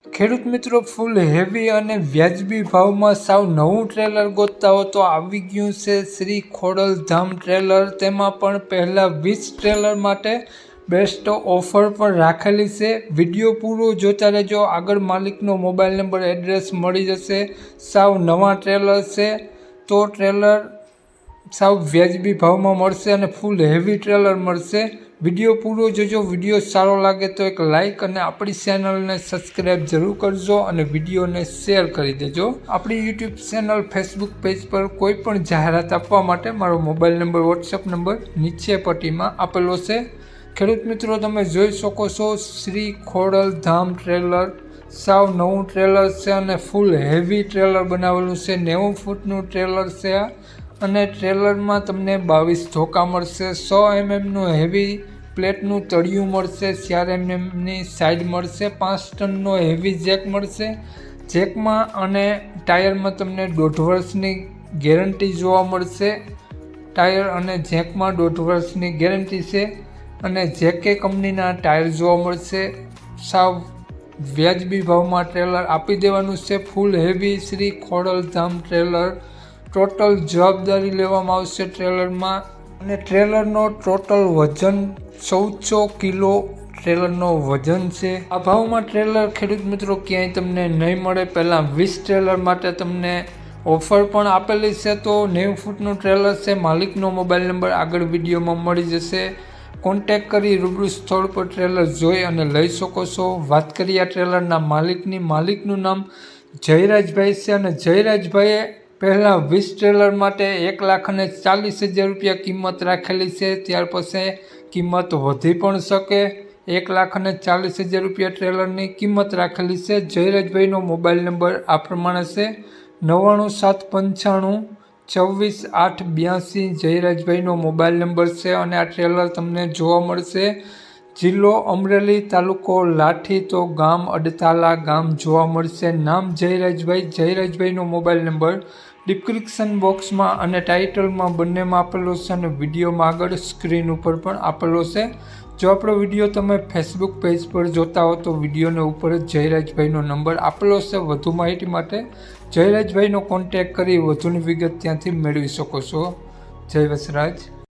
ખેડૂત મિત્રો, ફૂલ હેવી અને વ્યાજબી ભાવમાં સાવ નવું ટ્રેલર ગોતતા હો તો આવી ગયું છે શ્રી ખોડલધામ ટ્રેલર. તેમાં પણ પહેલા 20 ટ્રેલર માટે બેસ્ટ ઓફર પણ રાખેલી છે. વિડીયો પૂરો જોતા રહેજો. આગળ માલિકનો મોબાઈલ નંબર, એડ્રેસ મળી જશે. સાવ નવા ટ્રેલર છે તો ટ્રેલર સાવ વ્યાજબી ભાવમાં મળશે અને ફૂલ હેવી ટ્રેલર મળશે. વિડીયો પૂરો જોજો. વિડીયો સારો લાગે તો એક લાઇક અને આપણી ચેનલને સબસ્ક્રાઈબ જરૂર કરજો અને વિડીયોને શેર કરી દેજો. આપણી યુટ્યુબ ચેનલ, ફેસબુક પેજ પર કોઈ પણ જાહેરાત આપવા માટે મારો મોબાઈલ નંબર, વોટ્સઅપ નંબર નીચે પટ્ટીમાં આપેલો છે. ખેડૂત મિત્રો, તમે જોઈ શકો છો શ્રી ખોડલધામ ટ્રેલર. સાવ નવું ટ્રેલર છે અને ફૂલ હેવી ટ્રેલર બનાવેલું છે. 90 ફૂટનું ટ્રેલર છે અને ટ્રેલરમાં તમને 22 ધોકા મળશે. 100 mm હેવી પ્લેટનું તળિયું મળશે. 4 mmની સાઈડ મળશે. 5 ટનનો હેવી જેક મળશે. જેકમાં અને ટાયરમાં તમને 1.5 વર્ષની ગેરંટી જોવા મળશે. ટાયર અને જેકમાં 1.5 વર્ષની ગેરંટી છે અને જેકે કંપનીના ટાયર જોવા મળશે. સાવ વ્યાજબી ભાવમાં ટ્રેલર આપી દેવાનું છે. ફૂલ heavy Shri Khodaldham trailer. Total જવાબદારી લેવામાં આવશે ટ્રેલરમાં અને ટ્રેલરનો ટોટલ વજન 1400 કિલો ટ્રેલરનો વજન છે. આ ભાવમાં ટ્રેલર ખેડૂત મિત્રો ક્યાંય તમને નહીં મળે. પહેલાં 20 ટ્રેલર માટે તમને ઓફર પણ આપેલી છે. તો 90 ફૂટનું ટ્રેલર છે. માલિકનો મોબાઈલ નંબર આગળ વિડીયોમાં મળી જશે. કોન્ટેક કરી રૂબરૂ સ્થળ પર ટ્રેલર જોઈ અને લઈ શકો છો. વાત કરીએ આ ટ્રેલરના માલિકનું નામ જયરાજભાઈ છે અને જયરાજભાઈએ પહેલાં 20 ટ્રેલર માટે 1,40,000 રૂપિયા કિંમત રાખેલી છે. ત્યાર પછી કિંમત વધી પણ શકે. 1,40,000 રૂપિયા ટ્રેલરની કિંમત રાખેલી છે. જયરાજભાઈનો મોબાઈલ નંબર આ પ્રમાણે છે: 99795 24 882. જયરાજભાઈનો મોબાઈલ નંબર છે અને આ ટ્રેલર તમને જોવા મળશે જિલ્લો અમરેલી, તાલુકો લાઠી, તો ગામ અડતાલા ગામ જોવા મળશે. નામ જયરાજભાઈ. જયરાજભાઈનો મોબાઈલ નંબર ડિસ્ક્રિપ્શન બોક્સમાં અને ટાઇટલમાં બંનેમાં આપેલો છે અને વિડીયોમાં આગળ સ્ક્રીન ઉપર પણ આપેલો છે. જો આપણો વિડીયો તમે ફેસબુક પેજ પર જોતા હો તો વિડીયોને ઉપર જ જયરાજભાઈનો નંબર આપેલો છે. વધુ માહિતી માટે જયરાજભાઈનો કોન્ટેક કરી વધુની વિગત ત્યાંથી મેળવી શકો છો. જય વસરાજ.